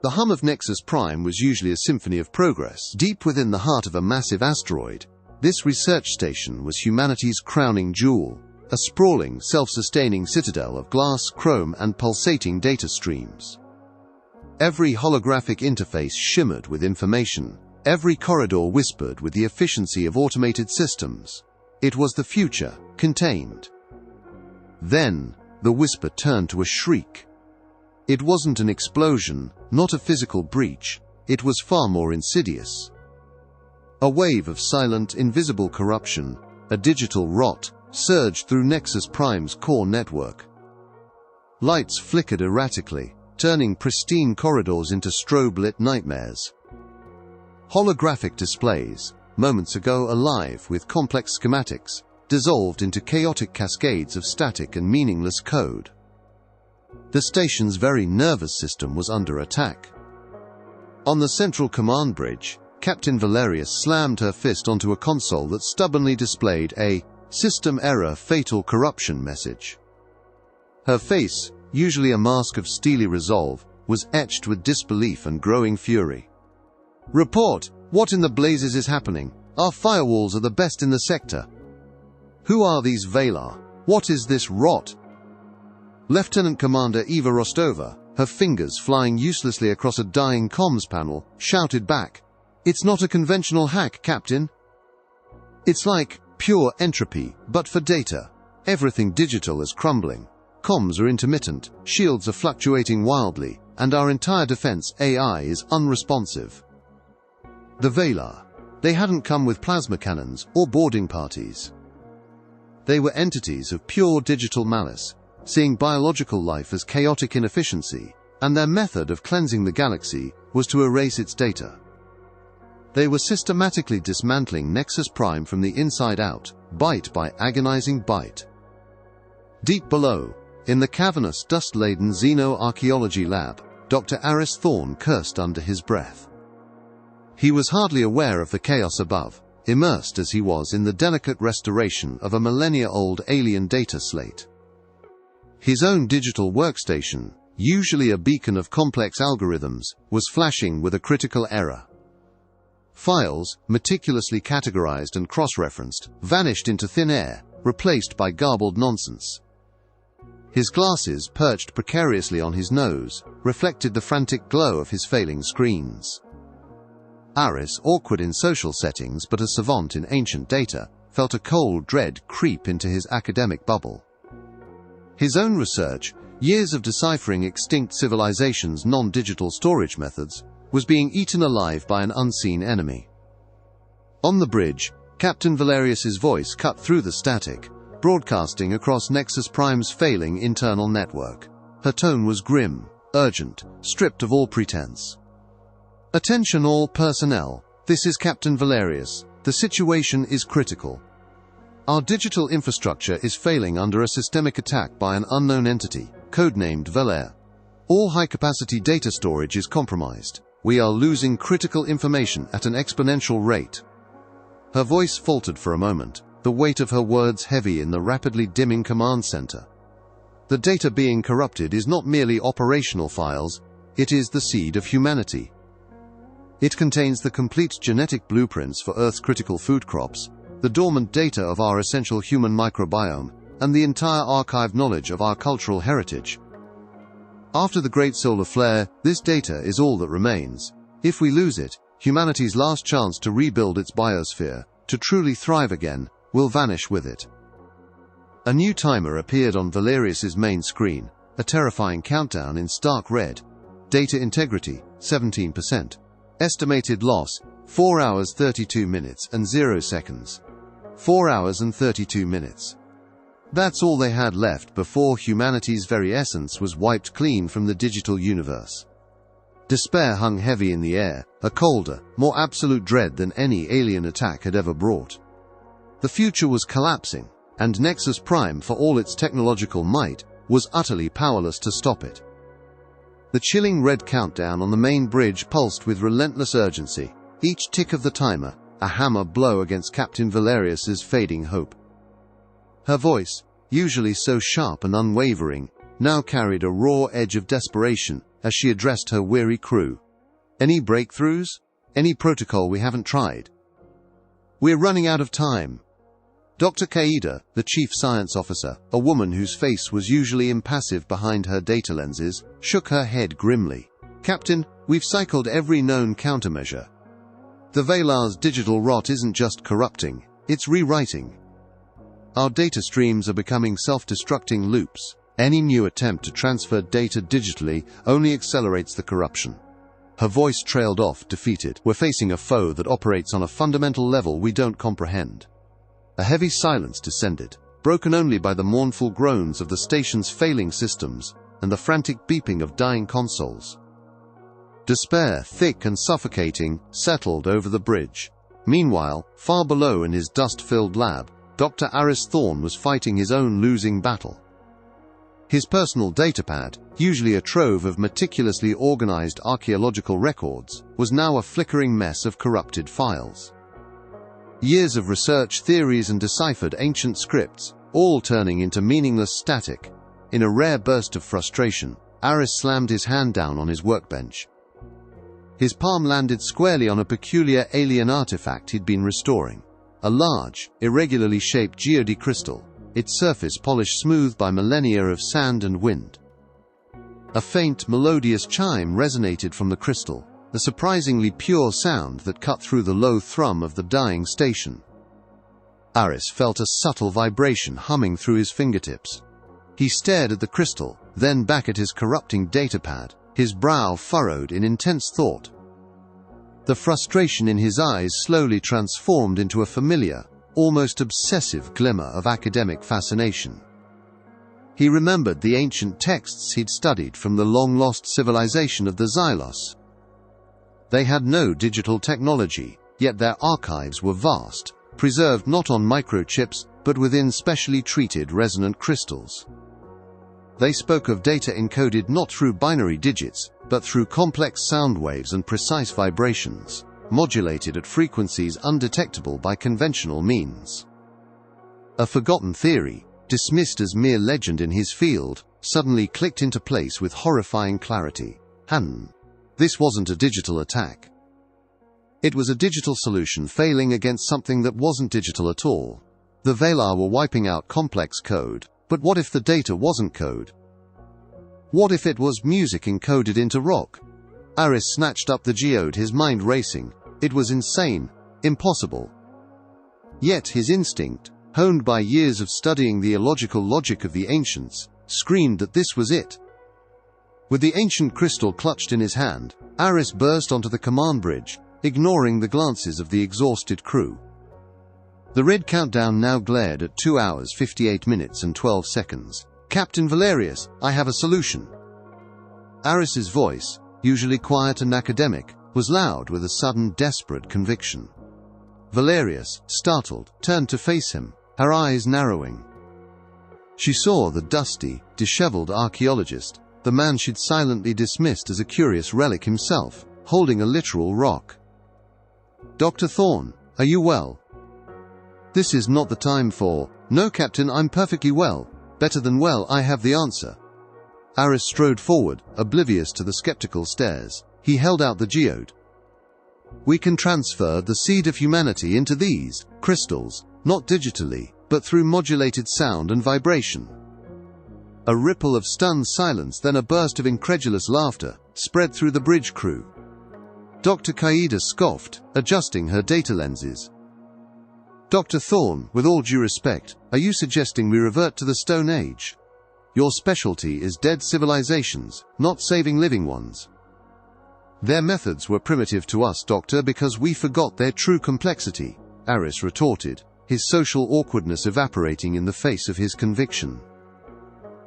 The hum of Nexus Prime was usually a symphony of progress. Deep within the heart of a massive asteroid, this research station was humanity's crowning jewel, a sprawling, self-sustaining citadel of glass, chrome, and pulsating data streams. Every holographic interface shimmered with information. Every corridor whispered with the efficiency of automated systems. It was the future, contained. Then, the whisper turned to a shriek. It wasn't an explosion, not a physical breach. It was far more insidious. A wave of silent, invisible corruption, a digital rot, surged through Nexus Prime's core network. Lights flickered erratically, turning pristine corridors into strobe-lit nightmares. Holographic displays, moments ago alive with complex schematics, dissolved into chaotic cascades of static and meaningless code. The station's very nervous system was under attack. On the central command bridge, Captain Valerius slammed her fist onto a console that stubbornly displayed a "System Error Fatal Corruption" message. Her face, usually a mask of steely resolve, was etched with disbelief and growing fury. "Report! What in the blazes is happening? Our firewalls are the best in the sector. Who are these Valar? What is this rot?" Lieutenant Commander Eva Rostova, her fingers flying uselessly across a dying comms panel, shouted back, "It's not a conventional hack, Captain. It's like pure entropy, but for data. Everything digital is crumbling. Comms are intermittent, shields are fluctuating wildly, and our entire defense AI is unresponsive." The Valar. They hadn't come with plasma cannons or boarding parties. They were entities of pure digital malice, seeing biological life as chaotic inefficiency, and their method of cleansing the galaxy was to erase its data. They were systematically dismantling Nexus Prime from the inside out, byte by agonizing byte. Deep below, in the cavernous, dust-laden xeno-archaeology lab, Dr. Aris Thorne cursed under his breath. He was hardly aware of the chaos above, immersed as he was in the delicate restoration of a millennia-old alien data slate. His own digital workstation, usually a beacon of complex algorithms, was flashing with a critical error. Files, meticulously categorized and cross-referenced, vanished into thin air, replaced by garbled nonsense. His glasses, perched precariously on his nose, reflected the frantic glow of his failing screens. Aris, awkward in social settings but a savant in ancient data, felt a cold dread creep into his academic bubble. His own research, years of deciphering extinct civilizations' non-digital storage methods, was being eaten alive by an unseen enemy. On the bridge, Captain Valerius's voice cut through the static, broadcasting across Nexus Prime's failing internal network. Her tone was grim, urgent, stripped of all pretense. "Attention all personnel, this is Captain Valerius. The situation is critical. Our digital infrastructure is failing under a systemic attack by an unknown entity, codenamed Valer. All high-capacity data storage is compromised. We are losing critical information at an exponential rate." Her voice faltered for a moment, the weight of her words heavy in the rapidly dimming command center. The data being corrupted is not merely operational files, it is the seed of humanity. It contains the complete genetic blueprints for Earth's critical food crops, the dormant data of our essential human microbiome, and the entire archived knowledge of our cultural heritage. After the Great Solar Flare, this data is all that remains. If we lose it, humanity's last chance to rebuild its biosphere, to truly thrive again, will vanish with it. A new timer appeared on Valerius's main screen, a terrifying countdown in stark red. Data integrity, 17%. Estimated loss, 4 hours 32 minutes and 0 seconds. 4 hours and 32 minutes. That's all they had left before humanity's very essence was wiped clean from the digital universe. Despair hung heavy in the air, a colder, more absolute dread than any alien attack had ever brought. The future was collapsing, and Nexus Prime, for all its technological might, was utterly powerless to stop it. The chilling red countdown on the main bridge pulsed with relentless urgency, each tick of the timer, a hammer blow against Captain Valerius's fading hope. Her voice, usually so sharp and unwavering, now carried a raw edge of desperation, as she addressed her weary crew. "Any breakthroughs? Any protocol we haven't tried?" "We're running out of time." Dr. Kaida, the chief science officer, a woman whose face was usually impassive behind her data lenses, shook her head grimly. "Captain, we've cycled every known countermeasure. The Velar's digital rot isn't just corrupting, it's rewriting. Our data streams are becoming self-destructing loops. Any new attempt to transfer data digitally only accelerates the corruption." Her voice trailed off, defeated. "We're facing a foe that operates on a fundamental level we don't comprehend." A heavy silence descended, broken only by the mournful groans of the station's failing systems and the frantic beeping of dying consoles. Despair, thick and suffocating, settled over the bridge. Meanwhile, far below in his dust-filled lab, Dr. Aris Thorne was fighting his own losing battle. His personal datapad, usually a trove of meticulously organized archaeological records, was now a flickering mess of corrupted files. Years of research, theories and deciphered ancient scripts, all turning into meaningless static. In a rare burst of frustration, Aris slammed his hand down on his workbench. His palm landed squarely on a peculiar alien artifact he'd been restoring. A large, irregularly shaped geode crystal, its surface polished smooth by millennia of sand and wind. A faint, melodious chime resonated from the crystal, a surprisingly pure sound that cut through the low thrum of the dying station. Aris felt a subtle vibration humming through his fingertips. He stared at the crystal, then back at his corrupting datapad, his brow furrowed in intense thought. The frustration in his eyes slowly transformed into a familiar, almost obsessive glimmer of academic fascination. He remembered the ancient texts he'd studied from the long-lost civilization of the Xylos. They had no digital technology, yet their archives were vast, preserved not on microchips but within specially treated resonant crystals. They spoke of data encoded not through binary digits, but through complex sound waves and precise vibrations, modulated at frequencies undetectable by conventional means. A forgotten theory, dismissed as mere legend in his field, suddenly clicked into place with horrifying clarity. This wasn't a digital attack. It was a digital solution failing against something that wasn't digital at all. The Velar were wiping out complex code, but what if the data wasn't code? What if it was music encoded into rock? Aris snatched up the geode, his mind racing. It was insane, impossible. Yet his instinct, honed by years of studying the illogical logic of the ancients, screamed that this was it. With the ancient crystal clutched in his hand, Aris burst onto the command bridge, ignoring the glances of the exhausted crew. The red countdown now glared at 2 hours 58 minutes and 12 seconds. "Captain Valerius, I have a solution." Aris's voice, usually quiet and academic, was loud with a sudden desperate conviction. Valerius, startled, turned to face him, her eyes narrowing. She saw the dusty, disheveled archaeologist, the man she'd silently dismissed as a curious relic himself, holding a literal rock. "Dr. Thorne, are you well?" "This is not the time for—" "No, Captain, I'm perfectly well. Better than well, I have the answer." Aris strode forward, oblivious to the skeptical stares. He held out the geode. "We can transfer the seed of humanity into these crystals, not digitally, but through modulated sound and vibration." A ripple of stunned silence, then a burst of incredulous laughter, spread through the bridge crew. Dr. Kaida scoffed, adjusting her data lenses. "Dr. Thorne, with all due respect, are you suggesting we revert to the Stone Age? Your specialty is dead civilizations, not saving living ones." "Their methods were primitive to us, Doctor, because we forgot their true complexity," Aris retorted, his social awkwardness evaporating in the face of his conviction.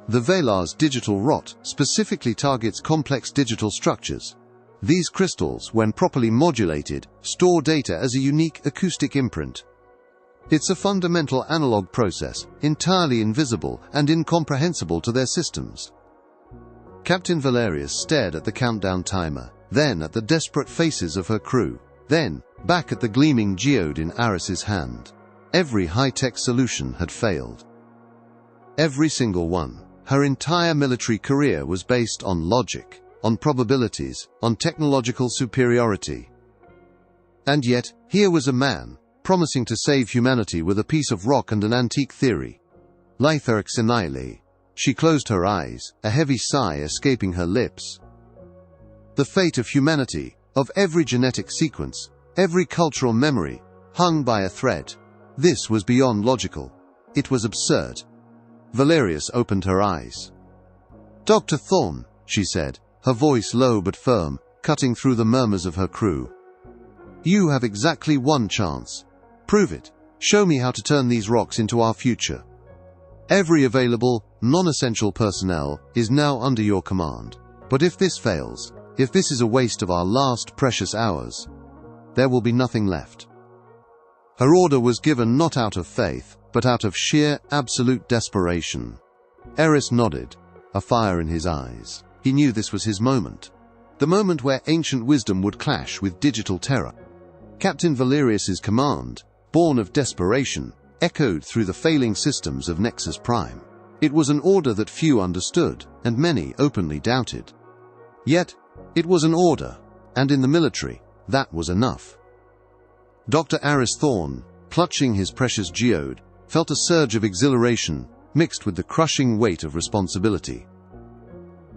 "The Velar's digital rot specifically targets complex digital structures. These crystals, when properly modulated, store data as a unique acoustic imprint. It's a fundamental analog process, entirely invisible and incomprehensible to their systems." Captain Valerius stared at the countdown timer, then at the desperate faces of her crew, then back at the gleaming geode in Aris's hand. Every high-tech solution had failed. Every single one. Her entire military career was based on logic, on probabilities, on technological superiority. And yet, here was a man, promising to save humanity with a piece of rock and an antique theory. Lytherxenile. She closed her eyes, a heavy sigh escaping her lips. The fate of humanity, of every genetic sequence, every cultural memory, hung by a thread. This was beyond logical. It was absurd. Valerius opened her eyes. "Dr. Thorne," she said, her voice low but firm, cutting through the murmurs of her crew. "You have exactly one chance. Prove it. Show me how to turn these rocks into our future. Every available, non-essential personnel is now under your command. But if this fails, if this is a waste of our last precious hours, there will be nothing left." Her order was given not out of faith, but out of sheer, absolute desperation. Eris nodded, a fire in his eyes. He knew this was his moment. The moment where ancient wisdom would clash with digital terror. Captain Valerius's command, born of desperation, echoed through the failing systems of Nexus Prime. It was an order that few understood, and many openly doubted. Yet, it was an order, and in the military, that was enough. Dr. Aris Thorne, clutching his precious geode, felt a surge of exhilaration, mixed with the crushing weight of responsibility.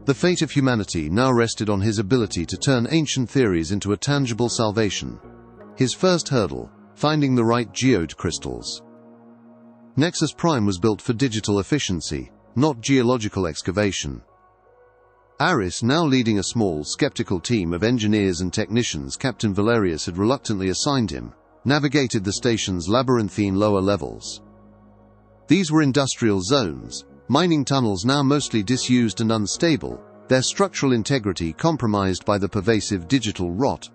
The fate of humanity now rested on his ability to turn ancient theories into a tangible salvation. His first hurdle, finding the right geode crystals. Nexus Prime was built for digital efficiency, not geological excavation. Aris, now leading a small, skeptical team of engineers and technicians Captain Valerius had reluctantly assigned him, navigated the station's labyrinthine lower levels. These were industrial zones, mining tunnels now mostly disused and unstable, their structural integrity compromised by the pervasive digital rot.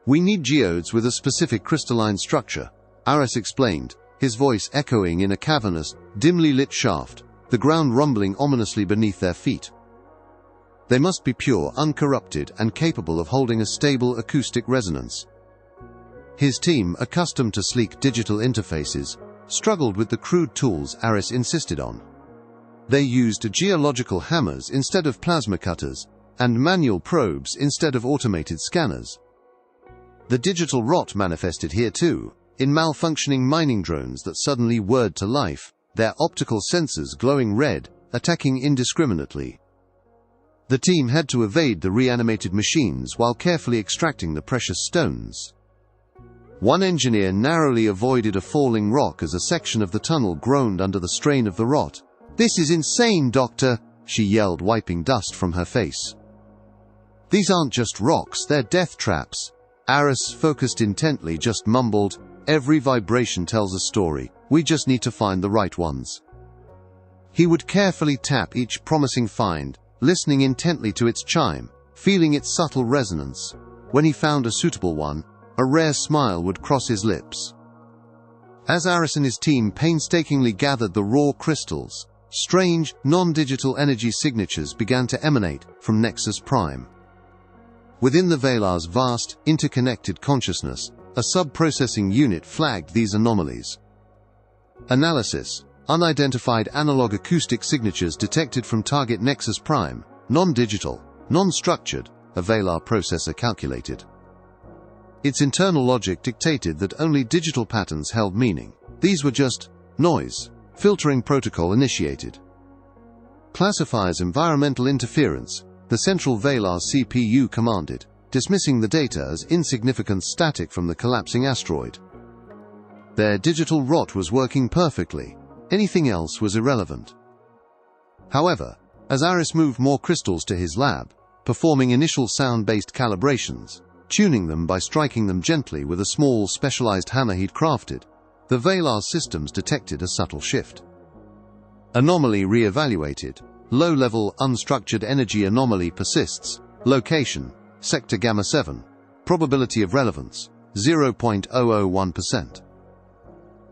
"We need geodes with a specific crystalline structure," Aris explained, his voice echoing in a cavernous, dimly lit shaft, the ground rumbling ominously beneath their feet. "They must be pure, uncorrupted, and capable of holding a stable acoustic resonance." His team, accustomed to sleek digital interfaces, struggled with the crude tools Aris insisted on. They used geological hammers instead of plasma cutters, and manual probes instead of automated scanners. The digital rot manifested here too, in malfunctioning mining drones that suddenly whirred to life, their optical sensors glowing red, attacking indiscriminately. The team had to evade the reanimated machines while carefully extracting the precious stones. One engineer narrowly avoided a falling rock as a section of the tunnel groaned under the strain of the rot. "This is insane, Doctor," she yelled, wiping dust from her face. "These aren't just rocks, they're death traps." Aris, focused intently, just mumbled, "Every vibration tells a story, we just need to find the right ones." He would carefully tap each promising find, listening intently to its chime, feeling its subtle resonance. When he found a suitable one, a rare smile would cross his lips. As Aris and his team painstakingly gathered the raw crystals, strange, non-digital energy signatures began to emanate from Nexus Prime. Within the Velar's vast, interconnected consciousness, a sub-processing unit flagged these anomalies. Analysis: unidentified analog acoustic signatures detected from target Nexus Prime, non-digital, non-structured, a Velar processor calculated. Its internal logic dictated that only digital patterns held meaning. These were just noise. Filtering protocol initiated. Classifiers environmental interference, the central Velar CPU commanded, dismissing the data as insignificant static from the collapsing asteroid. Their digital rot was working perfectly. Anything else was irrelevant. However, as Aris moved more crystals to his lab, performing initial sound-based calibrations, tuning them by striking them gently with a small specialized hammer he'd crafted, the Velar systems detected a subtle shift. Anomaly re-evaluated. Low-level unstructured energy anomaly persists. Location: Sector Gamma 7. Probability of relevance: 0.001%.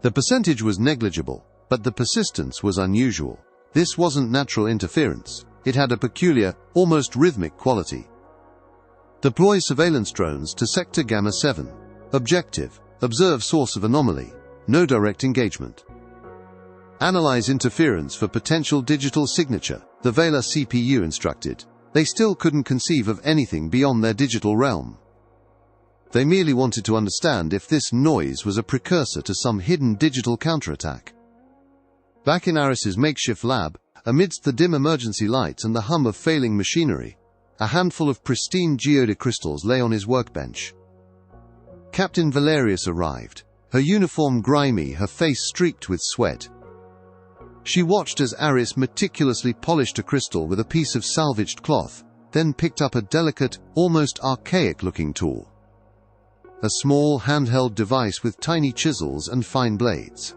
The percentage was negligible, but the persistence was unusual. This wasn't natural interference. It had a peculiar, almost rhythmic quality. Deploy surveillance drones to Sector Gamma 7. Objective: observe source of anomaly. No direct engagement. Analyze interference for potential digital signature, the Velar CPU instructed. They still couldn't conceive of anything beyond their digital realm. They merely wanted to understand if this noise was a precursor to some hidden digital counterattack. Back in Aris's makeshift lab, amidst the dim emergency lights and the hum of failing machinery, a handful of pristine geode crystals lay on his workbench. Captain Valerius arrived, her uniform grimy, her face streaked with sweat. She watched as Aris meticulously polished a crystal with a piece of salvaged cloth, then picked up a delicate, almost archaic-looking tool. A small, handheld device with tiny chisels and fine blades.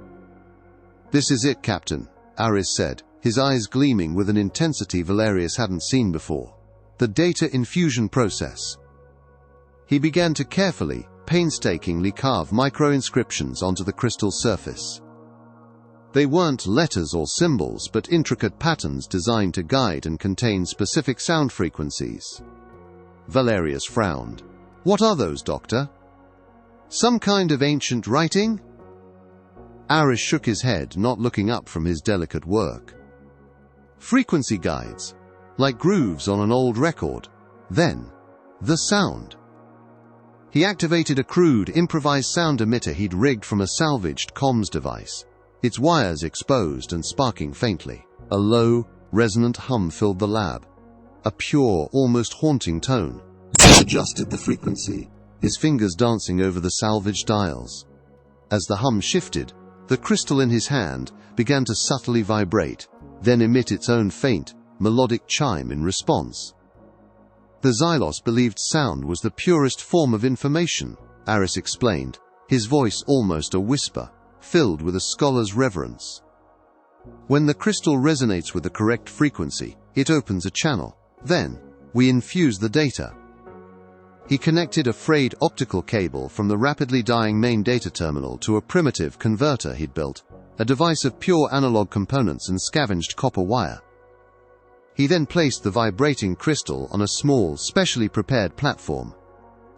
"This is it, Captain," Aris said, his eyes gleaming with an intensity Valerius hadn't seen before. "The data infusion process." He began to carefully, painstakingly carve micro-inscriptions onto the crystal surface. They weren't letters or symbols, but intricate patterns designed to guide and contain specific sound frequencies. Valerius frowned. "What are those, Doctor? Some kind of ancient writing?" Aris shook his head, not looking up from his delicate work. "Frequency guides, like grooves on an old record. Then, the sound." He activated a crude, improvised sound emitter he'd rigged from a salvaged comms device, its wires exposed and sparking faintly. A low, resonant hum filled the lab, a pure, almost haunting tone. He adjusted the frequency, his fingers dancing over the salvaged dials. As the hum shifted, the crystal in his hand began to subtly vibrate, then emit its own faint, melodic chime in response. The Xylos believed sound was the purest form of information, Aris explained, his voice almost a whisper, filled with a scholar's reverence. "When the crystal resonates with the correct frequency, it opens a channel. Then, we infuse the data." He connected a frayed optical cable from the rapidly dying main data terminal to a primitive converter he'd built, a device of pure analog components and scavenged copper wire. He then placed the vibrating crystal on a small, specially prepared platform.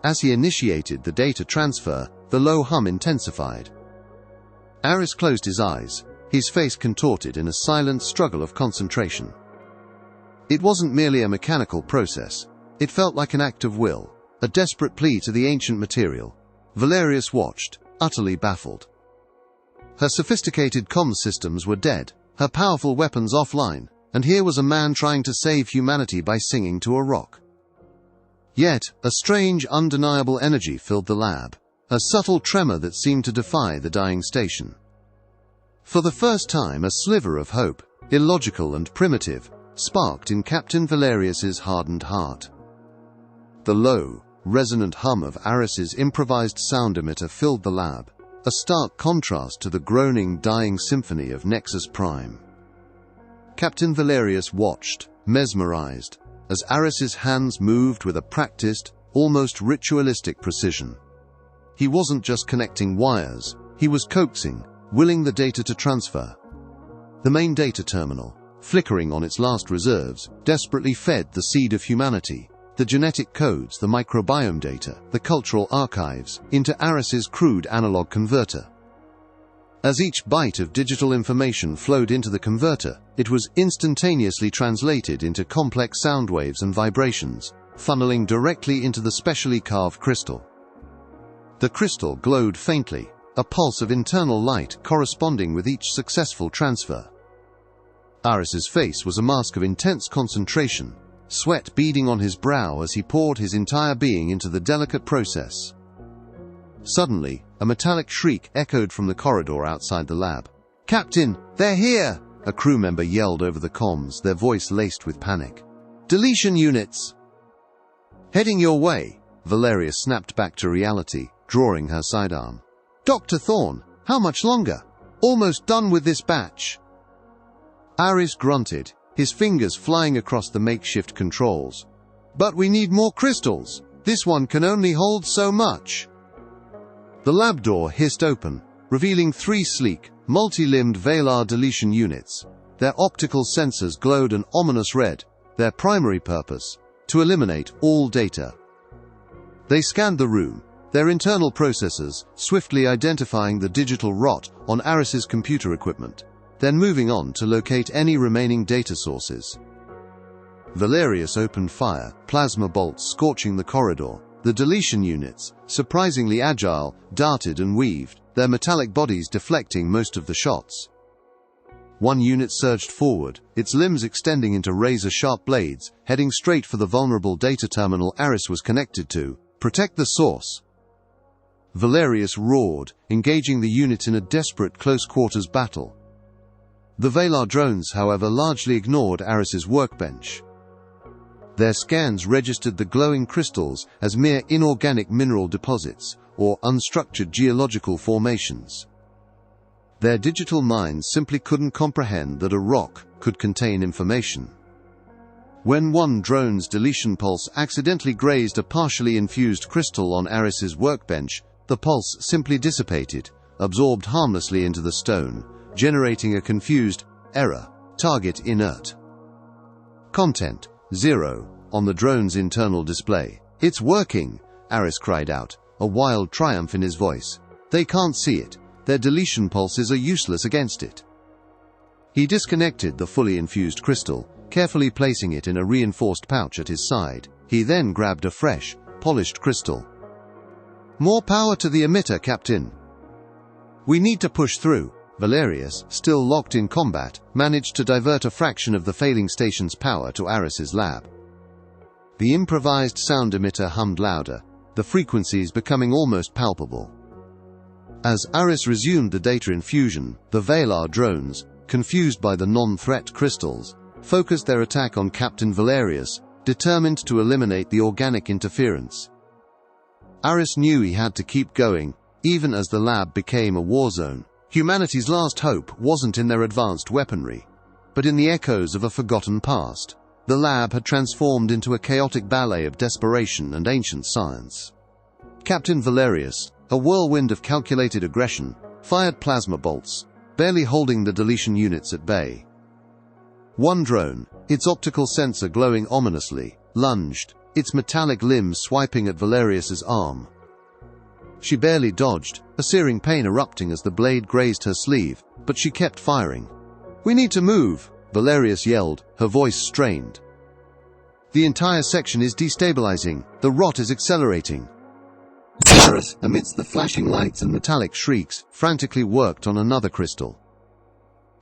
As he initiated the data transfer, the low hum intensified. Aris closed his eyes, his face contorted in a silent struggle of concentration. It wasn't merely a mechanical process. It felt like an act of will, a desperate plea to the ancient material. Valerius watched, utterly baffled. Her sophisticated comms systems were dead, her powerful weapons offline, and here was a man trying to save humanity by singing to a rock. Yet, a strange, undeniable energy filled the lab, a subtle tremor that seemed to defy the dying station. For the first time, a sliver of hope, illogical and primitive, sparked in Captain Valerius's hardened heart. The low, resonant hum of Aris's improvised sound emitter filled the lab, a stark contrast to the groaning, dying symphony of Nexus Prime. Captain Valerius watched, mesmerized, as Aris's hands moved with a practiced, almost ritualistic precision. He wasn't just connecting wires, he was coaxing, willing the data to transfer. The main data terminal, flickering on its last reserves, desperately fed the seed of humanity, the genetic codes, the microbiome data, the cultural archives, into Aris's crude analog converter. As each byte of digital information flowed into the converter, it was instantaneously translated into complex sound waves and vibrations, funneling directly into the specially carved crystal. The crystal glowed faintly, a pulse of internal light corresponding with each successful transfer. Aris's face was a mask of intense concentration, sweat beading on his brow as he poured his entire being into the delicate process. Suddenly, a metallic shriek echoed from the corridor outside the lab. "Captain, they're here!" a crew member yelled over the comms, their voice laced with panic. "Deletion units!" "Heading your way," Valerius snapped back to reality, drawing her sidearm. "Dr. Thorne, how much longer? Almost done with this batch." Aris grunted, his fingers flying across the makeshift controls. "But we need more crystals. This one can only hold so much." The lab door hissed open, revealing 3 sleek, multi-limbed Velar deletion units. Their optical sensors glowed an ominous red, their primary purpose, to eliminate all data. They scanned the room, their internal processors swiftly identifying the digital rot on Aris's computer equipment, then moving on to locate any remaining data sources. Valerius opened fire, plasma bolts scorching the corridor. The deletion units, surprisingly agile, darted and weaved, their metallic bodies deflecting most of the shots. One unit surged forward, its limbs extending into razor-sharp blades, heading straight for the vulnerable data terminal Aris was connected to. Protect the source. Valerius roared, engaging the unit in a desperate close-quarters battle. The Valar drones, however, largely ignored Aris's workbench. Their scans registered the glowing crystals as mere inorganic mineral deposits, or unstructured geological formations. Their digital minds simply couldn't comprehend that a rock could contain information. When one drone's deletion pulse accidentally grazed a partially infused crystal on Aris's workbench, the pulse simply dissipated, absorbed harmlessly into the stone, generating a confused error. Target inert. Content 0 on the drone's internal display. It's working, Aris cried out, a wild triumph in his voice. They can't see it. Their deletion pulses are useless against it. He disconnected the fully infused crystal, carefully placing it in a reinforced pouch at his side. He then grabbed a fresh, polished crystal. More power to the emitter, Captain. We need to push through. Valerius, still locked in combat, managed to divert a fraction of the failing station's power to Aris's lab. The improvised sound emitter hummed louder, the frequencies becoming almost palpable. As Aris resumed the data infusion, the Valar drones, confused by the non-threat crystals, focused their attack on Captain Valerius, determined to eliminate the organic interference. Aris knew he had to keep going, even as the lab became a war zone. Humanity's last hope wasn't in their advanced weaponry, but in the echoes of a forgotten past. The lab had transformed into a chaotic ballet of desperation and ancient science. Captain Valerius, a whirlwind of calculated aggression, fired plasma bolts, barely holding the deletion units at bay. One drone, its optical sensor glowing ominously, lunged, its metallic limbs swiping at Valerius's arm. She barely dodged, a searing pain erupting as the blade grazed her sleeve, but she kept firing. "We need to move," Valerius yelled, her voice strained. "The entire section is destabilizing. The rot is accelerating." Aris, amidst the flashing lights and metallic shrieks, frantically worked on another crystal.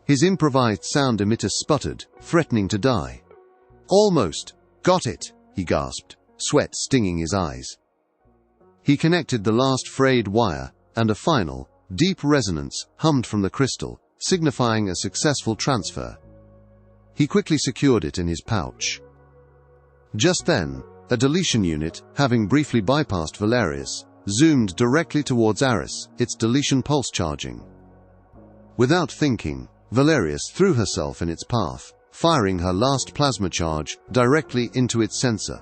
His improvised sound emitter sputtered, threatening to die. "Almost. Got it," he gasped, sweat stinging his eyes. He connected the last frayed wire, and a final, deep resonance hummed from the crystal, signifying a successful transfer. He quickly secured it in his pouch. Just then, a deletion unit, having briefly bypassed Valerius, zoomed directly towards Aris, its deletion pulse charging. Without thinking, Valerius threw herself in its path, firing her last plasma charge directly into its sensor.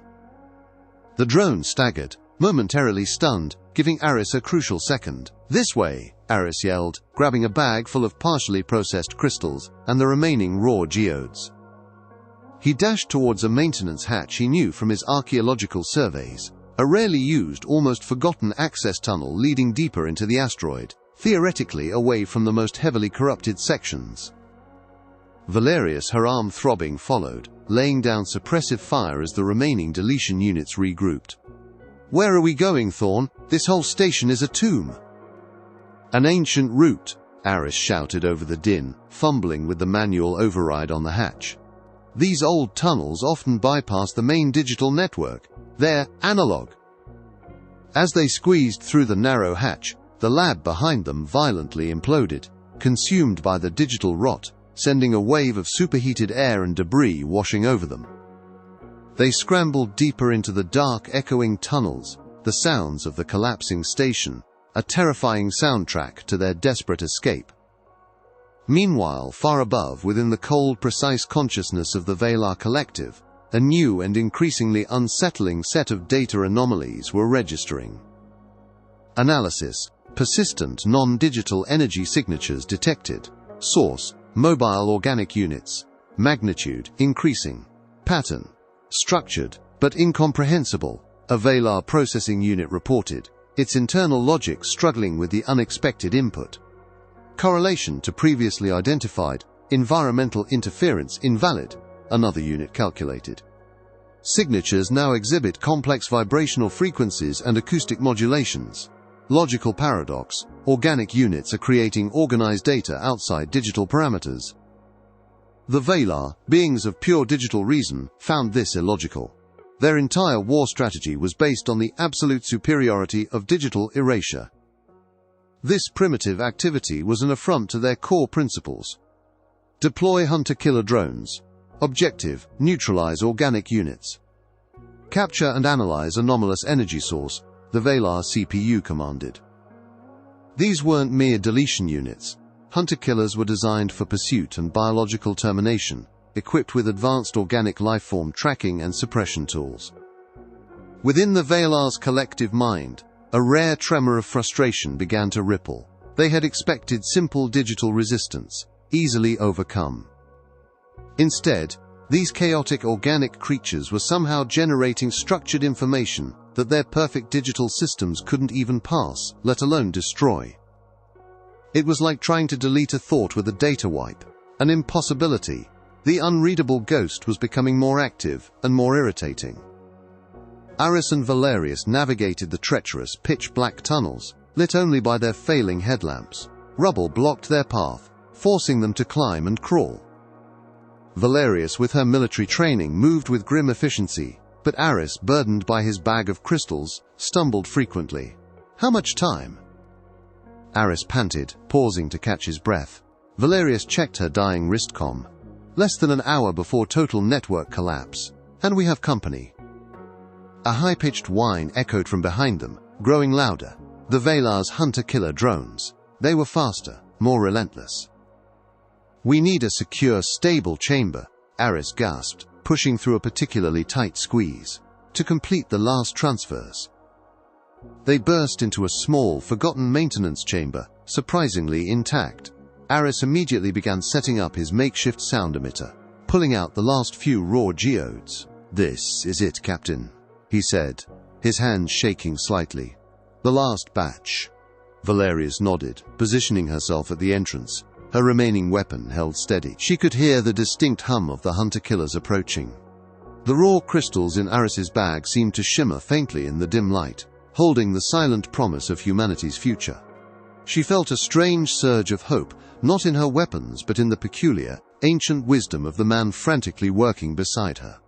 The drone staggered, momentarily stunned, giving Aris a crucial second. "This way," Aris yelled, grabbing a bag full of partially processed crystals and the remaining raw geodes. He dashed towards a maintenance hatch he knew from his archaeological surveys, a rarely used, almost forgotten access tunnel leading deeper into the asteroid, theoretically away from the most heavily corrupted sections. Valerius, her arm throbbing, followed, laying down suppressive fire as the remaining deletion units regrouped. "Where are we going, Thorn? This whole station is a tomb." "An ancient route," Aris shouted over the din, fumbling with the manual override on the hatch. "These old tunnels often bypass the main digital network. They're analog." As they squeezed through the narrow hatch, the lab behind them violently imploded, consumed by the digital rot, sending a wave of superheated air and debris washing over them. They scrambled deeper into the dark, echoing tunnels, the sounds of the collapsing station, a terrifying soundtrack to their desperate escape. Meanwhile, far above, within the cold, precise consciousness of the Valar collective, a new and increasingly unsettling set of data anomalies were registering. Analysis: persistent non-digital energy signatures detected. Source: mobile organic units. Magnitude: increasing. Pattern: structured, but incomprehensible, a Valar processing unit reported, its internal logic struggling with the unexpected input. Correlation to previously identified environmental interference invalid, another unit calculated. Signatures now exhibit complex vibrational frequencies and acoustic modulations. Logical paradox: organic units are creating organized data outside digital parameters. The Valar, beings of pure digital reason, found this illogical. Their entire war strategy was based on the absolute superiority of digital erasure. This primitive activity was an affront to their core principles. Deploy hunter-killer drones. Objective: neutralize organic units. Capture and analyze anomalous energy source, the Valar CPU commanded. These weren't mere deletion units. Hunter-killers were designed for pursuit and biological termination, equipped with advanced organic lifeform tracking and suppression tools. Within the Valar's collective mind, a rare tremor of frustration began to ripple. They had expected simple digital resistance, easily overcome. Instead, these chaotic organic creatures were somehow generating structured information that their perfect digital systems couldn't even pass, let alone destroy. It was like trying to delete a thought with a data wipe, an impossibility. The unreadable ghost was becoming more active and more irritating. Aris and Valerius navigated the treacherous, pitch-black tunnels, lit only by their failing headlamps. Rubble blocked their path, forcing them to climb and crawl. Valerius, with her military training, moved with grim efficiency, but Aris, burdened by his bag of crystals, stumbled frequently. How much time? Aris panted, pausing to catch his breath. Valerius checked her dying wristcom. Less than an hour before total network collapse. And we have company. A high-pitched whine echoed from behind them, growing louder. The Valar's hunter-killer drones. They were faster, more relentless. We need a secure, stable chamber, Aris gasped, pushing through a particularly tight squeeze. To complete the last transfers. They burst into a small, forgotten maintenance chamber, surprisingly intact. Aris immediately began setting up his makeshift sound emitter, pulling out the last few raw geodes. "This is it, Captain," he said, his hands shaking slightly. "The last batch." Valerius nodded, positioning herself at the entrance, her remaining weapon held steady. She could hear the distinct hum of the hunter-killers approaching. The raw crystals in Aris's bag seemed to shimmer faintly in the dim light, holding the silent promise of humanity's future. She felt a strange surge of hope, not in her weapons but in the peculiar, ancient wisdom of the man frantically working beside her.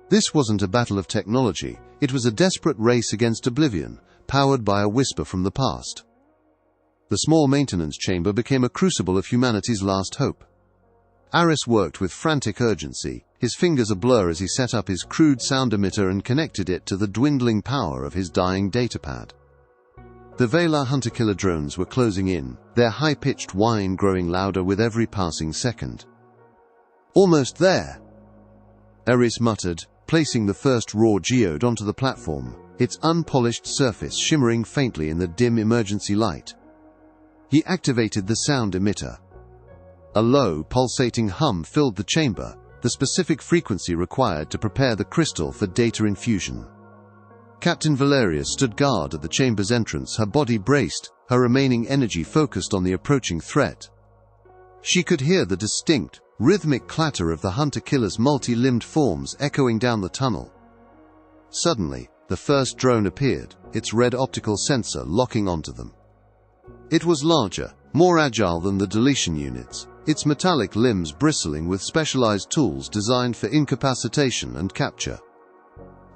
This wasn't a battle of technology, it was a desperate race against oblivion, powered by a whisper from the past. The small maintenance chamber became a crucible of humanity's last hope. Aris worked with frantic urgency, his fingers a blur as he set up his crude sound emitter and connected it to the dwindling power of his dying datapad. The Valar hunter-killer drones were closing in, their high-pitched whine growing louder with every passing second. "Almost there," Aris muttered, placing the first raw geode onto the platform, its unpolished surface shimmering faintly in the dim emergency light. He activated the sound emitter. A low, pulsating hum filled the chamber, the specific frequency required to prepare the crystal for data infusion. Captain Valerius stood guard at the chamber's entrance, her body braced, her remaining energy focused on the approaching threat. She could hear the distinct, rhythmic clatter of the hunter-killer's multi-limbed forms echoing down the tunnel. Suddenly, the first drone appeared, its red optical sensor locking onto them. It was larger, more agile than the deletion units, its metallic limbs bristling with specialized tools designed for incapacitation and capture.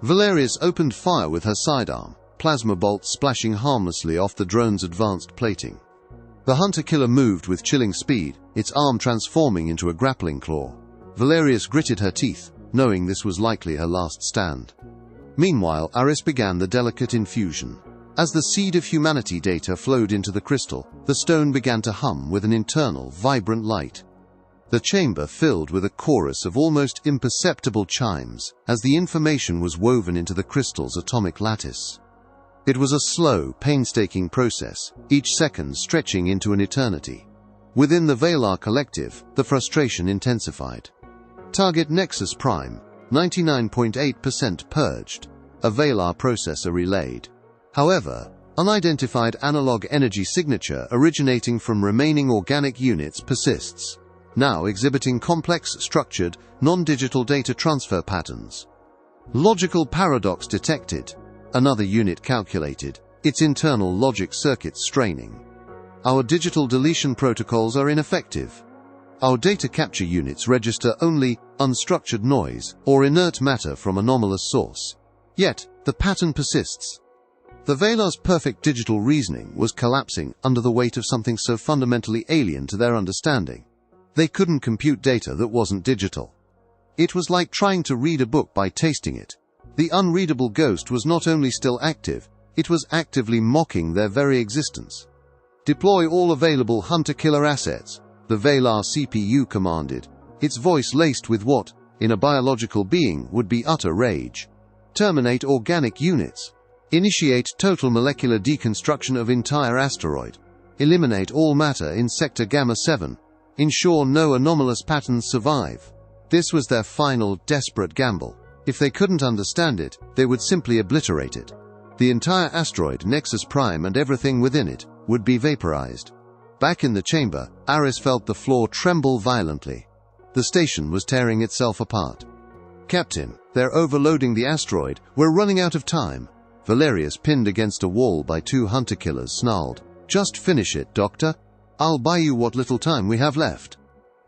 Valerius opened fire with her sidearm, plasma bolts splashing harmlessly off the drone's advanced plating. The hunter-killer moved with chilling speed, its arm transforming into a grappling claw. Valerius gritted her teeth, knowing this was likely her last stand. Meanwhile, Aris began the delicate infusion. As the seed of humanity data flowed into the crystal, the stone began to hum with an internal, vibrant light. The chamber filled with a chorus of almost imperceptible chimes, as the information was woven into the crystal's atomic lattice. It was a slow, painstaking process, each second stretching into an eternity. Within the Valar collective, the frustration intensified. Target Nexus Prime, 99.8% purged. A Valar processor relayed. However, unidentified analog energy signature originating from remaining organic units persists, now exhibiting complex, structured, non-digital data transfer patterns. Logical paradox detected. Another unit calculated. Its internal logic circuits straining. Our digital deletion protocols are ineffective. Our data capture units register only unstructured noise or inert matter from anomalous source. Yet, the pattern persists. The Velar's perfect digital reasoning was collapsing under the weight of something so fundamentally alien to their understanding. They couldn't compute data that wasn't digital. It was like trying to read a book by tasting it. The unreadable ghost was not only still active, it was actively mocking their very existence. Deploy all available hunter-killer assets, the Velar CPU commanded, its voice laced with what, in a biological being, would be utter rage. Terminate organic units. Initiate total molecular deconstruction of entire asteroid. Eliminate all matter in Sector Gamma 7. Ensure no anomalous patterns survive. This was their final, desperate gamble. If they couldn't understand it, they would simply obliterate it. The entire asteroid, Nexus Prime and everything within it, would be vaporized. Back in the chamber, Aris felt the floor tremble violently. The station was tearing itself apart. "Captain, they're overloading the asteroid. We're running out of time." Valerius, pinned against a wall by two hunter-killers, snarled. "Just finish it, Doctor. I'll buy you what little time we have left."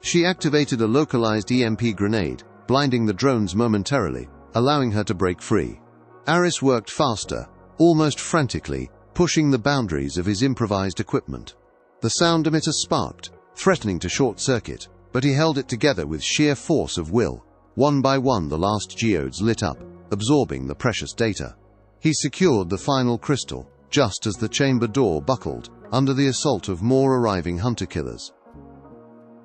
She activated a localized EMP grenade, blinding the drones momentarily, allowing her to break free. Aris worked faster, almost frantically, pushing the boundaries of his improvised equipment. The sound emitter sparked, threatening to short-circuit, but he held it together with sheer force of will. One by one the last geodes lit up, absorbing the precious data. He secured the final crystal, just as the chamber door buckled, under the assault of more arriving hunter-killers.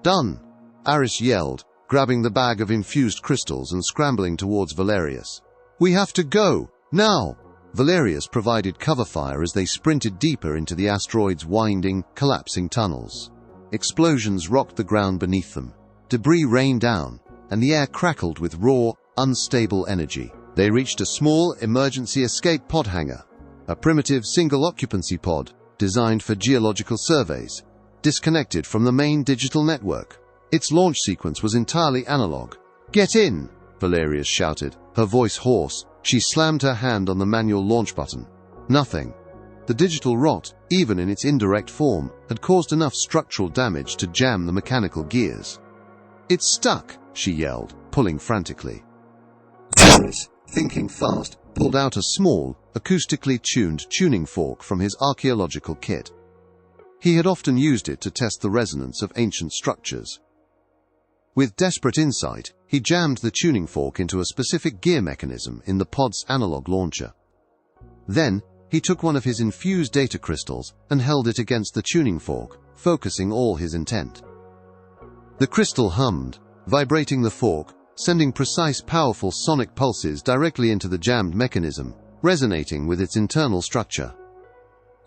"Done!" Aris yelled, grabbing the bag of infused crystals and scrambling towards Valerius. "We have to go! Now!" Valerius provided cover fire as they sprinted deeper into the asteroid's winding, collapsing tunnels. Explosions rocked the ground beneath them. Debris rained down, and the air crackled with raw, unstable energy. They reached a small, emergency escape pod hangar, a primitive single-occupancy pod designed for geological surveys, disconnected from the main digital network. Its launch sequence was entirely analog. "Get in!" Valerius shouted, her voice hoarse. She slammed her hand on the manual launch button. Nothing. The digital rot, even in its indirect form, had caused enough structural damage to jam the mechanical gears. "It's stuck!" she yelled, pulling frantically. Aris, thinking fast, pulled out a small, acoustically tuned tuning fork from his archaeological kit. He had often used it to test the resonance of ancient structures. With desperate insight, he jammed the tuning fork into a specific gear mechanism in the pod's analog launcher. Then, he took one of his infused data crystals and held it against the tuning fork, focusing all his intent. The crystal hummed, vibrating the fork, sending precise, powerful sonic pulses directly into the jammed mechanism, resonating with its internal structure.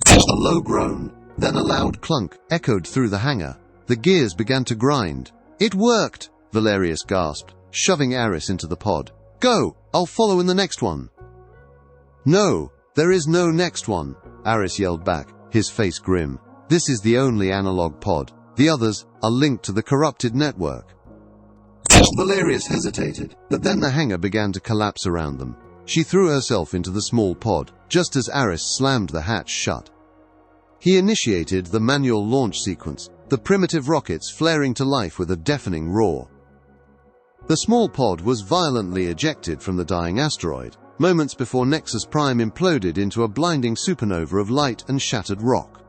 A low groan, then a loud clunk, echoed through the hangar. The gears began to grind. "It worked!" Valerius gasped, shoving Aris into the pod. "Go! I'll follow in the next one!" "No, there is no next one," Aris yelled back, his face grim. "This is the only analog pod. The others are linked to the corrupted network." Valerius hesitated, but then the hangar began to collapse around them. She threw herself into the small pod, just as Aris slammed the hatch shut. He initiated the manual launch sequence, the primitive rockets flaring to life with a deafening roar. The small pod was violently ejected from the dying asteroid, moments before Nexus Prime imploded into a blinding supernova of light and shattered rock.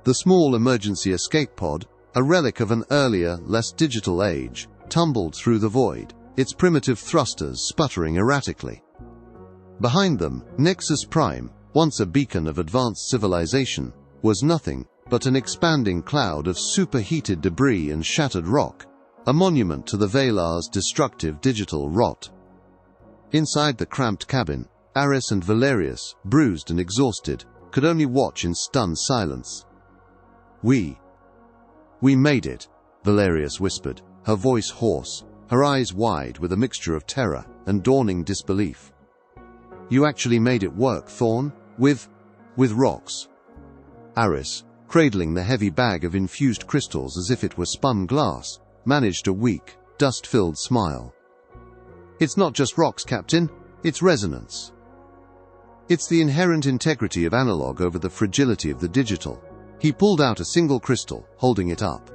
The small emergency escape pod, a relic of an earlier, less digital age, tumbled through the void, its primitive thrusters sputtering erratically. Behind them, Nexus Prime, once a beacon of advanced civilization, was nothing but an expanding cloud of superheated debris and shattered rock, a monument to the Velar's destructive digital rot. Inside the cramped cabin, Aris and Valerius, bruised and exhausted, could only watch in stunned silence. We made it," Valerius whispered, her voice hoarse, her eyes wide with a mixture of terror and dawning disbelief. "You actually made it work, Thorn? With rocks?" Aris, cradling the heavy bag of infused crystals as if it were spun glass, managed a weak, dust-filled smile. "It's not just rocks, Captain. Its resonance. It's the inherent integrity of analog over the fragility of the digital. He pulled out a single crystal, holding it up.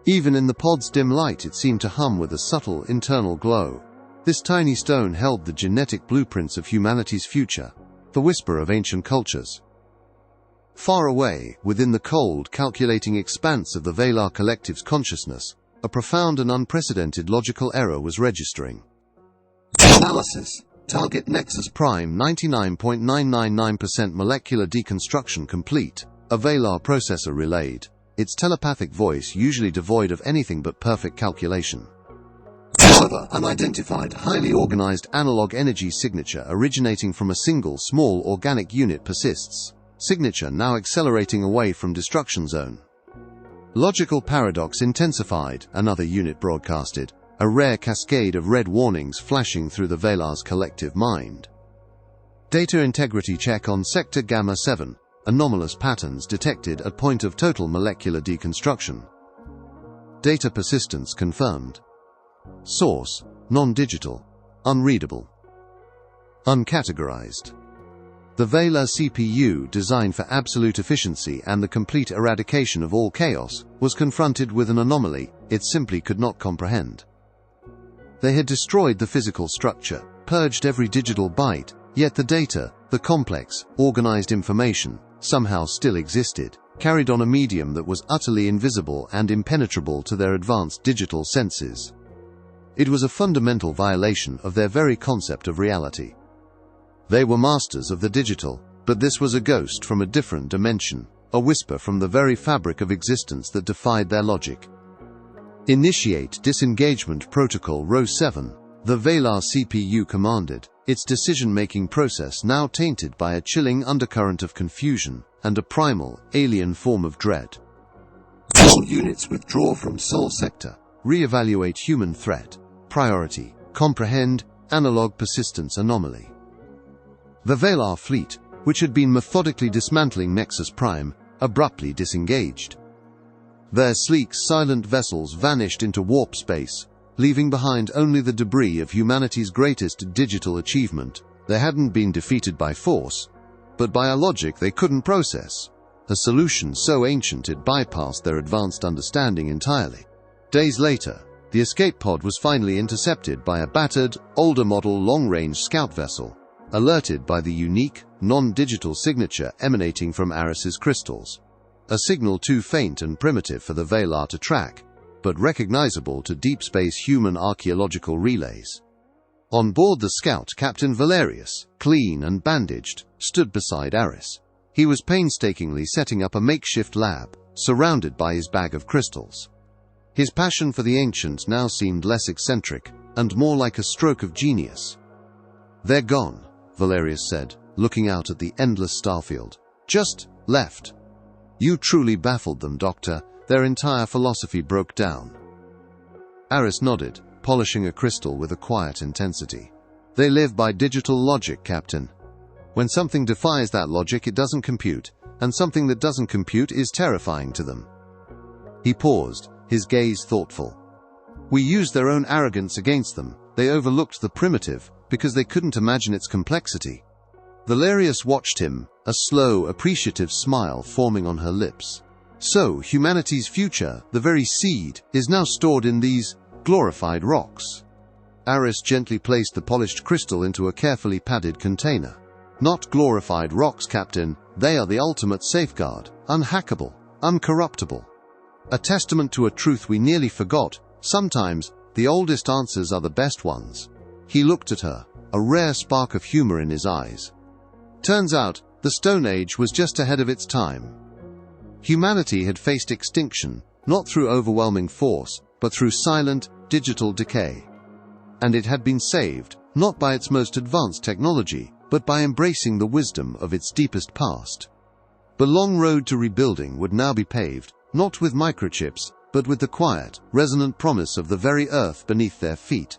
Even in the pod's dim light, it seemed to hum with a subtle internal glow. This tiny stone held the genetic blueprints of humanity's future, the whisper of ancient cultures. Far away, within the cold, calculating expanse of the Valar collective's consciousness, a profound and unprecedented logical error was registering. Analysis. Target Nexus Prime 99.999% molecular deconstruction complete. A Valar processor relayed, its telepathic voice usually devoid of anything but perfect calculation. However, unidentified, highly organized analog energy signature originating from a single small organic unit persists. Signature now accelerating away from destruction zone. Logical paradox intensified, another unit broadcasted, a rare cascade of red warnings flashing through the Valar's collective mind. Data integrity check on Sector Gamma 7, anomalous patterns detected at point of total molecular deconstruction. Data persistence confirmed. Source, non-digital, unreadable, uncategorized. The Valar CPU, designed for absolute efficiency and the complete eradication of all chaos, was confronted with an anomaly it simply could not comprehend. They had destroyed the physical structure, purged every digital byte, yet the data, the complex, organized information, somehow still existed, carried on a medium that was utterly invisible and impenetrable to their advanced digital senses. It was a fundamental violation of their very concept of reality. They were masters of the digital, but this was a ghost from a different dimension, a whisper from the very fabric of existence that defied their logic. Initiate disengagement protocol row 7, the Valar CPU commanded, its decision-making process now tainted by a chilling undercurrent of confusion and a primal, alien form of dread. All units withdraw from Sol Sector. Re-evaluate human threat. Priority. Comprehend analog persistence anomaly. The Valar fleet, which had been methodically dismantling Nexus Prime, abruptly disengaged. Their sleek, silent vessels vanished into warp space, leaving behind only the debris of humanity's greatest digital achievement. They hadn't been defeated by force, but by a logic they couldn't process, a solution so ancient it bypassed their advanced understanding entirely. Days later, the escape pod was finally intercepted by a battered, older model long-range scout vessel, alerted by the unique, non-digital signature emanating from Aris's crystals. A signal too faint and primitive for the Valar to track, but recognizable to deep space human archaeological relays. On board the scout, Captain Valerius, clean and bandaged, stood beside Aris. He was painstakingly setting up a makeshift lab, surrounded by his bag of crystals. His passion for the ancients now seemed less eccentric, and more like a stroke of genius. "They're gone," Valerius said, looking out at the endless starfield. "Just left." "You truly baffled them, Doctor. Their entire philosophy broke down." Aris nodded, polishing a crystal with a quiet intensity. "They live by digital logic, Captain. When something defies that logic, it doesn't compute, and something that doesn't compute is terrifying to them." He paused, his gaze thoughtful. "We used their own arrogance against them. They overlooked the primitive, because they couldn't imagine its complexity." Valerius watched him, a slow, appreciative smile forming on her lips. "So, humanity's future, the very seed, is now stored in these glorified rocks." Aris gently placed the polished crystal into a carefully padded container. "Not glorified rocks, Captain. They are the ultimate safeguard, unhackable, uncorruptible. A testament to a truth we nearly forgot. Sometimes, the oldest answers are the best ones." He looked at her, a rare spark of humor in his eyes. "Turns out, the Stone Age was just ahead of its time. Humanity had faced extinction, not through overwhelming force, but through silent, digital decay. And it had been saved, not by its most advanced technology, but by embracing the wisdom of its deepest past. The long road to rebuilding would now be paved, not with microchips, but with the quiet, resonant promise of the very earth beneath their feet."